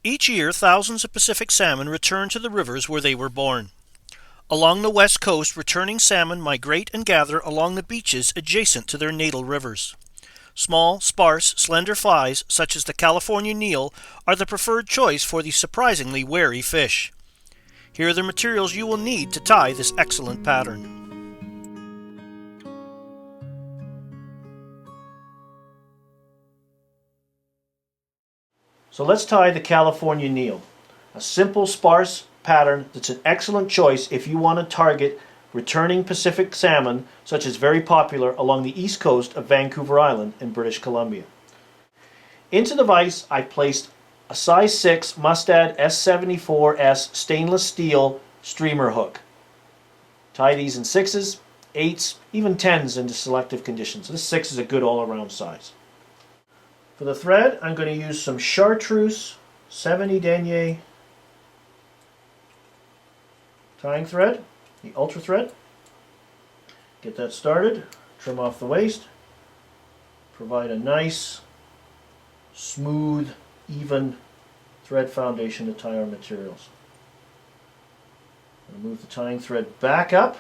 Each year, thousands of Pacific salmon return to the rivers where they were born. Along the west coast, returning salmon migrate and gather along the beaches adjacent to their natal rivers. Small, sparse, slender flies, such as the California Neal, are the preferred choice for the surprisingly wary fish. Here are the materials you will need to tie this excellent pattern. So let's tie the California Neal. A simple, sparse pattern that's an excellent choice if you want to target returning Pacific salmon, such as very popular along the east coast of Vancouver Island in British Columbia. Into the vise, I placed a size 6 Mustad S74S stainless steel streamer hook. Tie these in 6s, 8s, even 10s into selective conditions. This 6 is a good all-around size. For the thread, I'm going to use some chartreuse 70 denier tying thread, the ultra thread. Get that started, trim off the waste, provide a nice, smooth, even thread foundation to tie our materials. I'm going to move the tying thread back up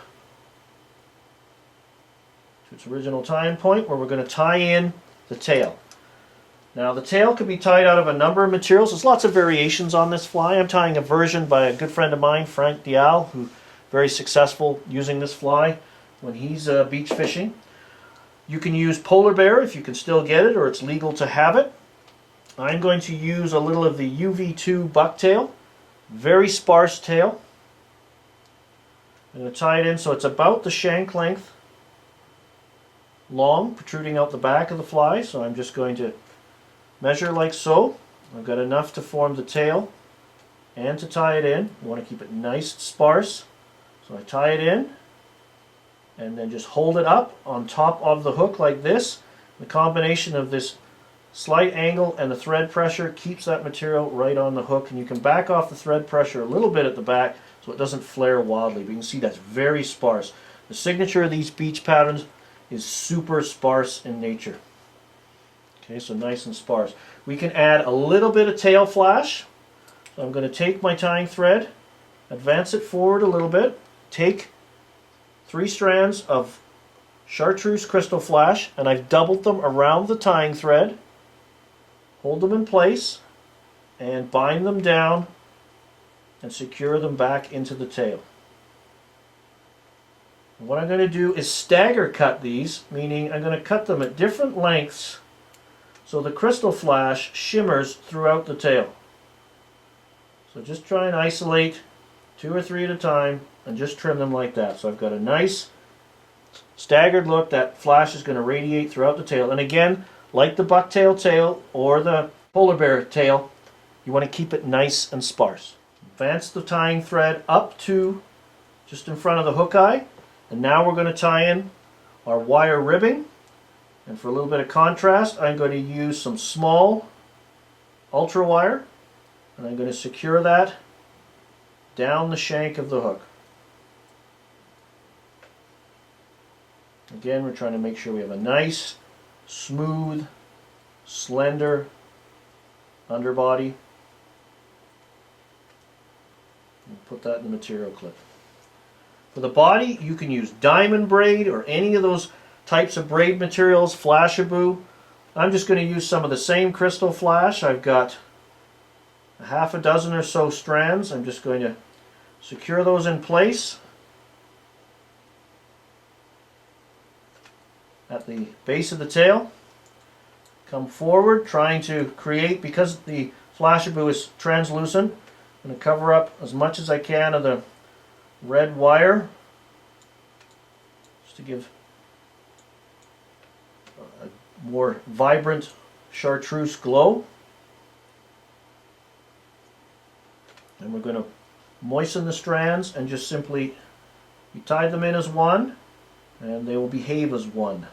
to its original tying point where we're going to tie in the tail. Now the tail can be tied out of a number of materials. There's lots of variations on this fly. I'm tying a version by a good friend of mine, Frank Dial, who's very successful using this fly when he's beach fishing. You can use polar bear if you can still get it or it's legal to have it. I'm going to use a little of the UV2 bucktail, very sparse tail. I'm going to tie it in so it's about the shank length long, protruding out the back of the fly. So I'm just going to measure like so. I've got enough to form the tail and to tie it in. You want to keep it nice and sparse. So I tie it in and then just hold it up on top of the hook like this. The combination of this slight angle and the thread pressure keeps that material right on the hook, and you can back off the thread pressure a little bit at the back so it doesn't flare wildly. But you can see that's very sparse. The signature of these beach patterns is super sparse in nature. Okay, so nice and sparse. We can add a little bit of tail flash. So I'm going to take my tying thread, advance it forward a little bit, take 3 strands of chartreuse crystal flash, and I've doubled them around the tying thread. Hold them in place and bind them down and secure them back into the tail. And what I'm going to do is stagger cut these, meaning I'm going to cut them at different lengths so the crystal flash shimmers throughout the tail. So just try and isolate 2 or 3 at a time and just trim them like that. So I've got a nice staggered look. That flash is going to radiate throughout the tail. And again, like the bucktail tail or the polar bear tail, you want to keep it nice and sparse. Advance the tying thread up to just in front of the hook eye, and now we're going to tie in our wire ribbing. And for a little bit of contrast, I'm going to use some small ultra wire, and I'm going to secure that down the shank of the hook. Again, we're trying to make sure we have a nice, smooth, slender underbody. And put that in the material clip. For the body, you can use diamond braid or any of those types of braid materials, Flashabou. I'm just going to use some of the same crystal flash. I've got a half a dozen or so strands. I'm just going to secure those in place at the base of the tail. Come forward, trying to create, because the Flashabou is translucent, I'm going to cover up as much as I can of the red wire just to give a more vibrant chartreuse glow. And we're going to moisten the strands and just simply, you tied them in as one and they will behave as one.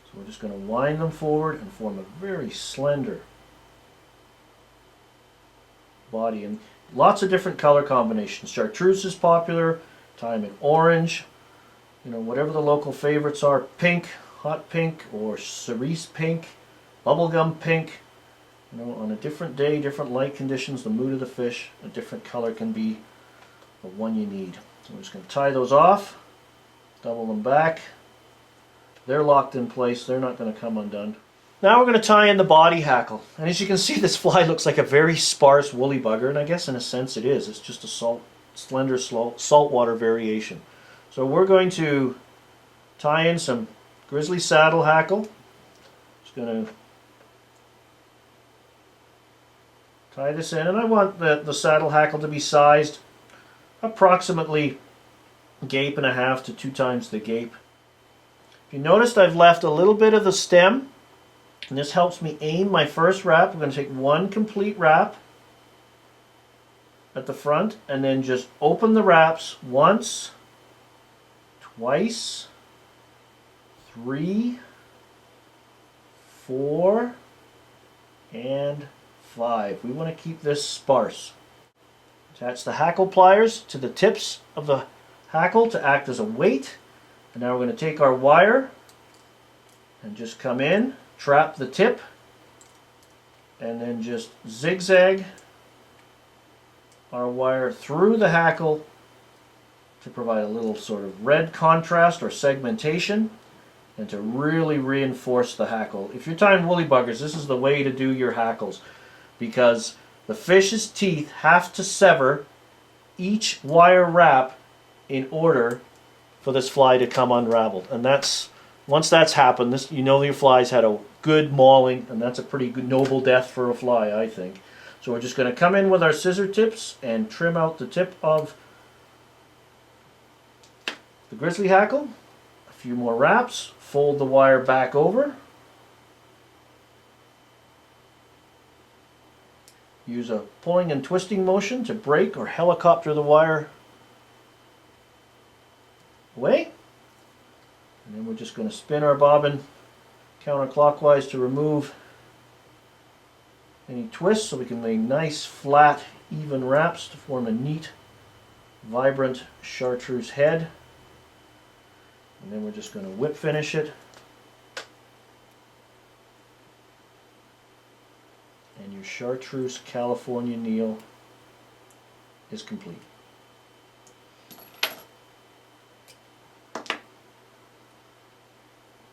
So we're just going to wind them forward and form a very slender body. And lots of different color combinations. Chartreuse is popular, tie them in orange, whatever the local favorites are, pink, hot pink, or cerise pink, bubblegum pink. You know, on a different day, different light conditions, the mood of the fish, a different color can be the one you need. So I'm just going to tie those off, double them back. They're locked in place, they're not going to come undone. Now we're going to tie in the body hackle. And as you can see, this fly looks like a very sparse woolly bugger, and I guess in a sense it is. It's just a slender saltwater variation. So we're going to tie in some grizzly saddle hackle. Just going to tie this in, and I want the saddle hackle to be sized approximately gape and a half to 2 times the gape. If you noticed, I've left a little bit of the stem, and this helps me aim my first wrap. I'm going to take one complete wrap at the front and then just open the wraps once, twice, 3, 4, and 5. We want to keep this sparse. Attach the hackle pliers to the tips of the hackle to act as a weight. And now we're going to take our wire and just come in, trap the tip, and then just zigzag our wire through the hackle to provide a little sort of red contrast or segmentation and to really reinforce the hackle. If you're tying woolly buggers, this is the way to do your hackles, because the fish's teeth have to sever each wire wrap in order for this fly to come unraveled. And once that's happened, you know your fly's had a good mauling, and that's a pretty good noble death for a fly, I think. So we're just going to come in with our scissor tips and trim out the tip of the grizzly hackle. A few more wraps, fold the wire back over. Use a pulling and twisting motion to break or helicopter the wire away. And then we're just going to spin our bobbin counterclockwise to remove any twists so we can lay nice, flat, even wraps to form a neat, vibrant chartreuse head. And then we're just going to whip finish it. And your chartreuse California Neal is complete.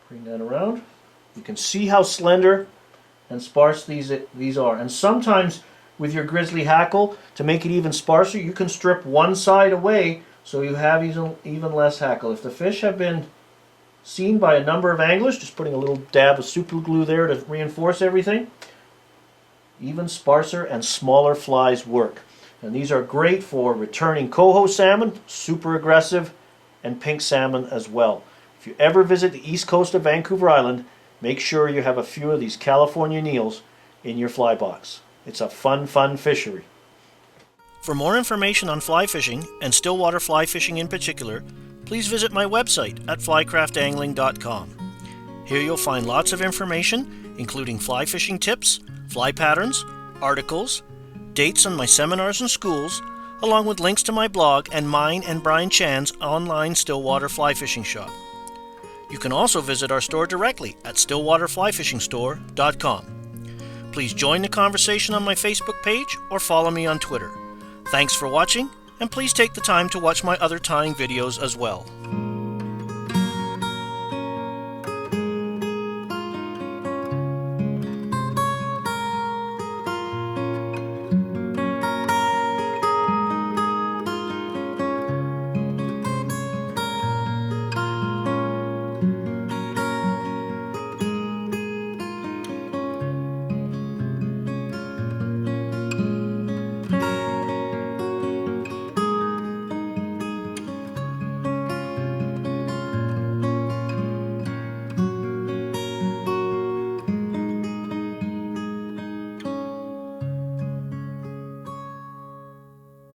Bring that around. You can see how slender and sparse these are. And sometimes with your grizzly hackle, to make it even sparser, you can strip one side away so you have even less hackle. If the fish have been seen by a number of anglers, just putting a little dab of super glue there to reinforce everything, even sparser and smaller flies work. And these are great for returning coho salmon, super aggressive, and pink salmon as well. If you ever visit the east coast of Vancouver Island, make sure you have a few of these California Neals in your fly box. It's a fun, fun fishery. For more information on fly fishing, and stillwater fly fishing in particular, please visit my website at flycraftangling.com. Here you'll find lots of information, including fly fishing tips, fly patterns, articles, dates on my seminars and schools, along with links to my blog and mine and Brian Chan's online stillwater fly fishing shop. You can also visit our store directly at stillwaterflyfishingstore.com. Please join the conversation on my Facebook page or follow me on Twitter. Thanks for watching, and please take the time to watch my other tying videos as well.